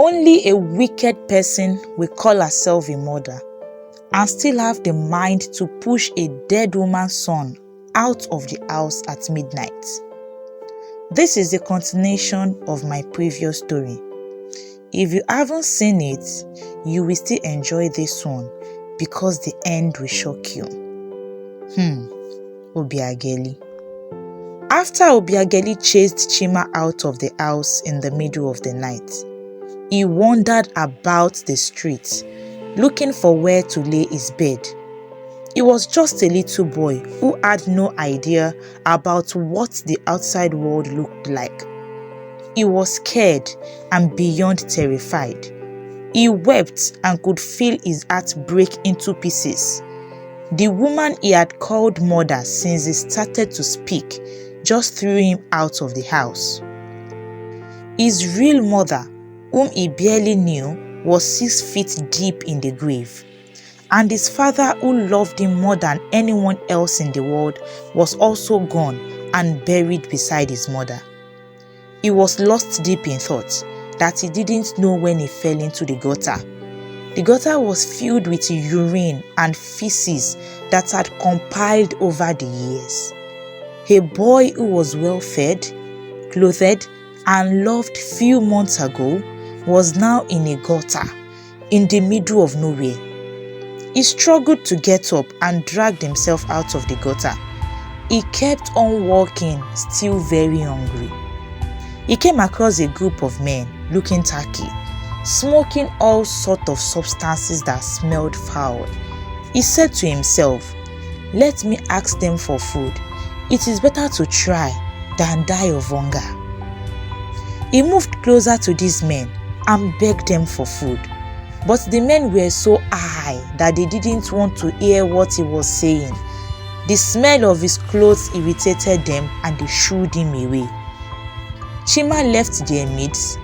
Only a wicked person will call herself a mother and still have the mind to push a dead woman's son out of the house at midnight. This is the continuation of my previous story. If you haven't seen it, you will still enjoy this one because the end will shock you. Obiageli. After Obiageli chased Chima out of the house in the middle of the night, he wandered about the streets looking for where to lay his bed. He was just a little boy who had no idea about what the outside world looked like. He was scared and beyond terrified. He wept and could feel his heart break into pieces. The woman he had called mother since he started to speak just threw him out of the house. His real mother, whom he barely knew, was 6 feet deep in the grave. And his father, who loved him more than anyone else in the world, was also gone and buried beside his mother. He was lost deep in thought that he didn't know when he fell into the gutter. The gutter was filled with urine and feces that had compiled over the years. A boy who was well fed, clothed, and loved few months ago was now in a gutter in the middle of nowhere. He struggled to get up and dragged himself out of the gutter. He kept on walking, still very hungry. He came across a group of men looking tacky, smoking all sorts of substances that smelled foul. He said to himself, "Let me ask them for food. It is better to try than die of hunger." He moved closer to these men and begged them for food. But the men were so high that they didn't want to hear what he was saying. The smell of his clothes irritated them and they shooed him away. Chima left their midst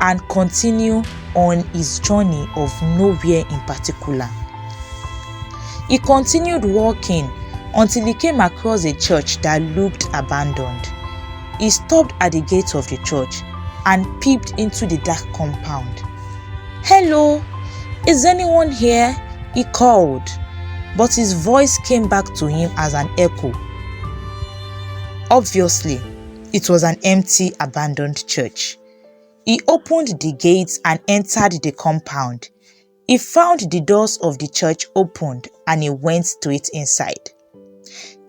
and continued on his journey of nowhere in particular. He continued walking until he came across a church that looked abandoned. He stopped at the gate of the church and peeped into the dark compound. "Hello, is anyone here?" he called, but his voice came back to him as an echo. Obviously, it was an empty, abandoned church. He opened the gates and entered the compound. He found the doors of the church opened and he went straight inside.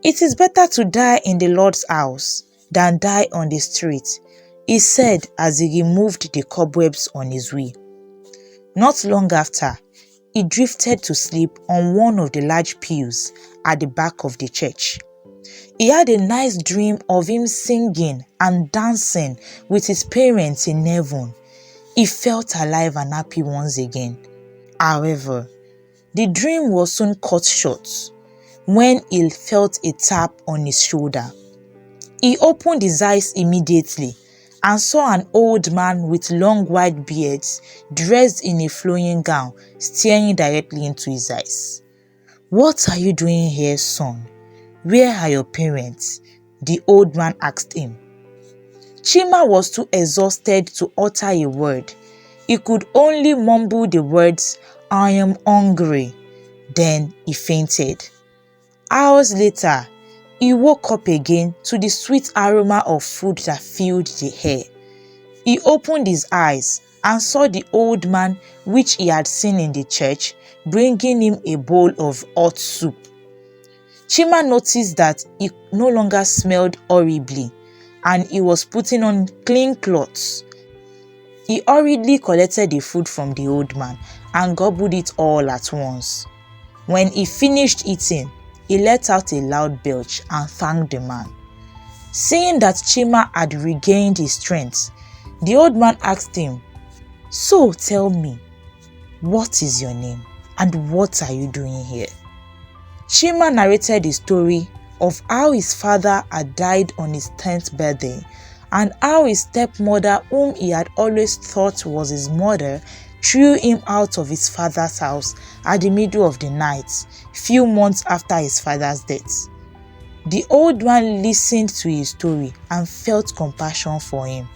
"It is better to die in the Lord's house than die on the street," he said as he removed the cobwebs on his way. Not long after, he drifted to sleep on one of the large pews at the back of the church. He had a nice dream of him singing and dancing with his parents in heaven. He felt alive and happy once again. However, the dream was soon cut short when he felt a tap on his shoulder. He opened his eyes immediately and saw an old man with long white beards, dressed in a flowing gown, staring directly into his eyes. "What are you doing here, son? Where are your parents?" the old man asked him. Chima was too exhausted to utter a word. He could only mumble the words, "I am hungry." Then he fainted. Hours later, he woke up again to the sweet aroma of food that filled the air. He opened his eyes and saw the old man which he had seen in the church bringing him a bowl of hot soup. Chima noticed that he no longer smelled horribly and he was putting on clean clothes. He hurriedly collected the food from the old man and gobbled it all at once. When he finished eating, he let out a loud belch and thanked the man. Seeing that Chima had regained his strength, the old man asked him, "So tell me, what is your name and what are you doing here?" Chima narrated the story of how his father had died on his 10th birthday and how his stepmother, whom he had always thought was his mother, threw him out of his father's house at the middle of the night, few months after his father's death. The old man listened to his story and felt compassion for him.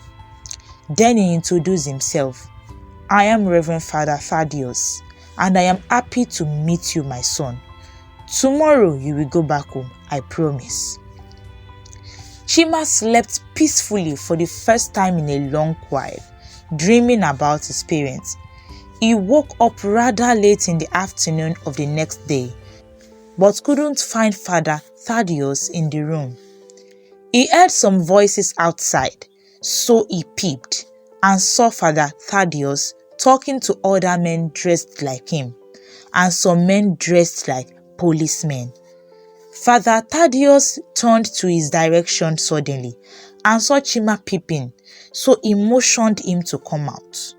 Then he introduced himself. I am Reverend Father Thaddeus, and I am happy to meet you, my son. Tomorrow you will go back home, I promise." Chima slept peacefully for the first time in a long while, dreaming about his parents. He woke up rather late in the afternoon of the next day, but couldn't find Father Thaddeus in the room. He heard some voices outside, so he peeped and saw Father Thaddeus talking to other men dressed like him, and some men dressed like policemen. Father Thaddeus turned to his direction suddenly and saw Chima peeping, so he motioned him to come out.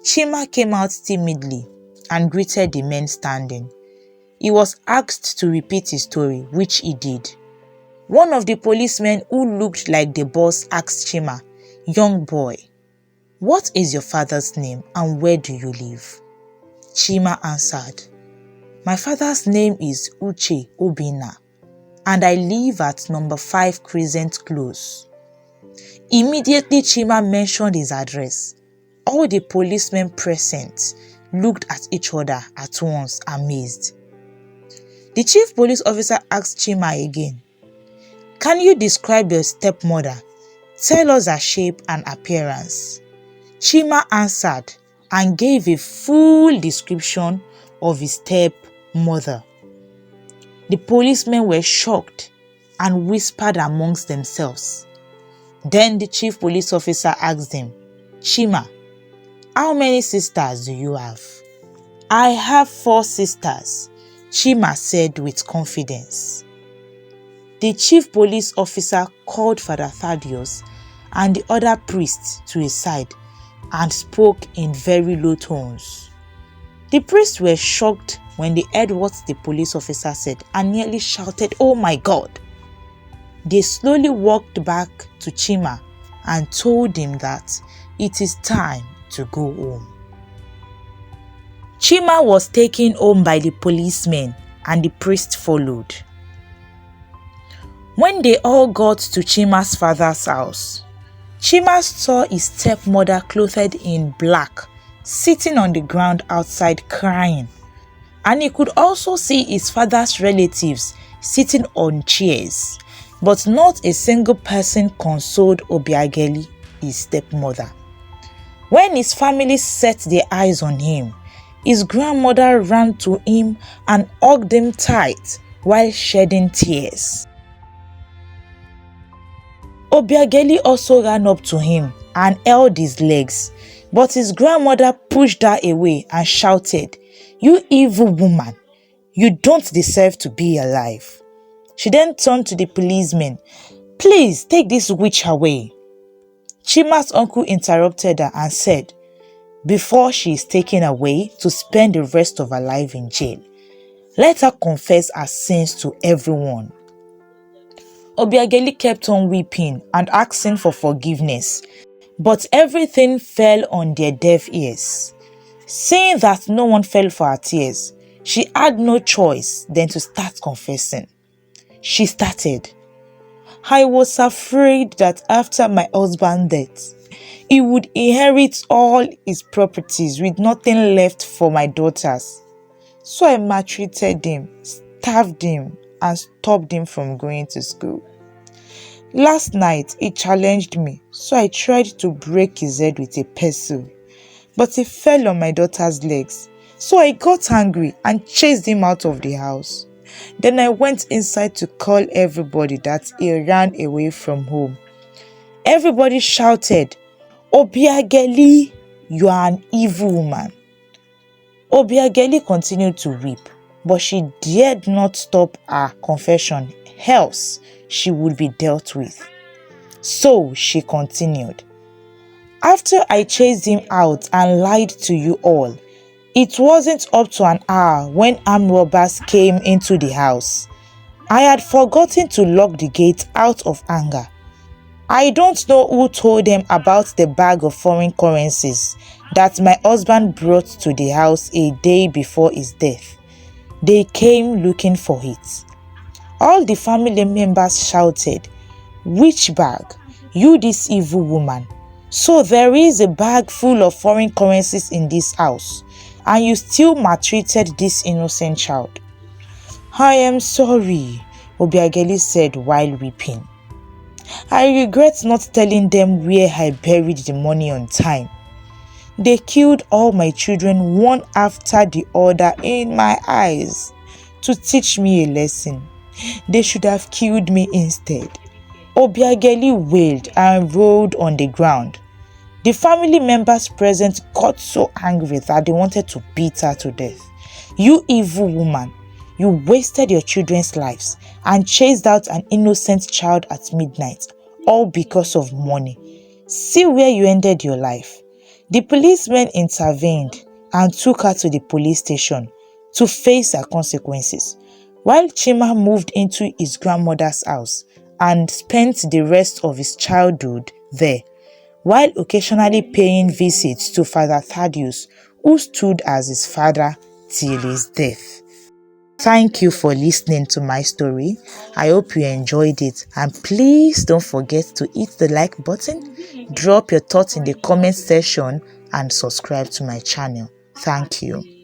Chima came out timidly and greeted the men standing. He was asked to repeat his story, which he did. One of the policemen who looked like the boss asked Chima, "Young boy, what is your father's name and where do you live?" Chima answered, "My father's name is Uche Obina, and I live at number 5 Crescent Close." Immediately Chima mentioned his address. All the policemen present looked at each other at once, amazed. The chief police officer asked Chima again, "Can you describe your stepmother? Tell us her shape and appearance." Chima answered and gave a full description of his stepmother. The policemen were shocked and whispered amongst themselves. Then the chief police officer asked him, "Chima, how many sisters do you have?" "I have 4 sisters," Chima said with confidence. The chief police officer called Father Thaddeus and the other priests to his side and spoke in very low tones. The priests were shocked when they heard what the police officer said and nearly shouted, "Oh my God!" They slowly walked back to Chima and told him that it is time to go home. Chima was taken home by the policemen and the priest followed. When they all got to Chima's father's house, Chima saw his stepmother clothed in black, sitting on the ground outside crying, and he could also see his father's relatives sitting on chairs, but not a single person consoled Obiageli, his stepmother. When his family set their eyes on him, his grandmother ran to him and hugged him tight while shedding tears. Obiageli also ran up to him and held his legs, but his grandmother pushed her away and shouted, "You evil woman, you don't deserve to be alive." She then turned to the policeman, "Please take this witch away." Chima's uncle interrupted her and said, "Before she is taken away to spend the rest of her life in jail, let her confess her sins to everyone." Obiageli kept on weeping and asking for forgiveness, but everything fell on their deaf ears. Seeing that no one fell for her tears, she had no choice than to start confessing. She started, "I was afraid that after my husband's death, he would inherit all his properties with nothing left for my daughters. So I maltreated him, starved him, and stopped him from going to school. Last night, he challenged me, so I tried to break his head with a pestle, but he fell on my daughter's legs. So I got angry and chased him out of the house. Then I went inside to call everybody that he ran away from home. Everybody shouted, 'Obiageli, you are an evil woman.'" Obiageli continued to weep, but she dared not stop her confession, else she would be dealt with. So she continued, "After I chased him out and lied to you all, it wasn't up to an hour when armed robbers came into the house. I had forgotten to lock the gate out of anger. I don't know who told them about the bag of foreign currencies that my husband brought to the house a day before his death. They came looking for it. All the family members shouted, 'Which bag? You this evil woman. So there is a bag full of foreign currencies in this house, and you still maltreated this innocent child. I am sorry, Obiageli said while weeping. I regret not telling them where I buried the money on time. They killed all my children one after the other in my eyes to teach me a lesson. They should have killed me instead. Obiageli wailed and rolled on the ground. The family members present got so angry that they wanted to beat her to death. You evil woman, you wasted your children's lives and chased out an innocent child at midnight, all because of money. See where you ended your life. The policemen intervened and took her to the police station to face her consequences, while Chima moved into his grandmother's house and spent the rest of his childhood there, while occasionally paying visits to Father Thaddeus, who stood as his father till his death. Thank you for listening to my story. I hope you enjoyed it, and please don't forget to hit the like button, drop your thoughts in the comment section, and subscribe to my channel. Thank you.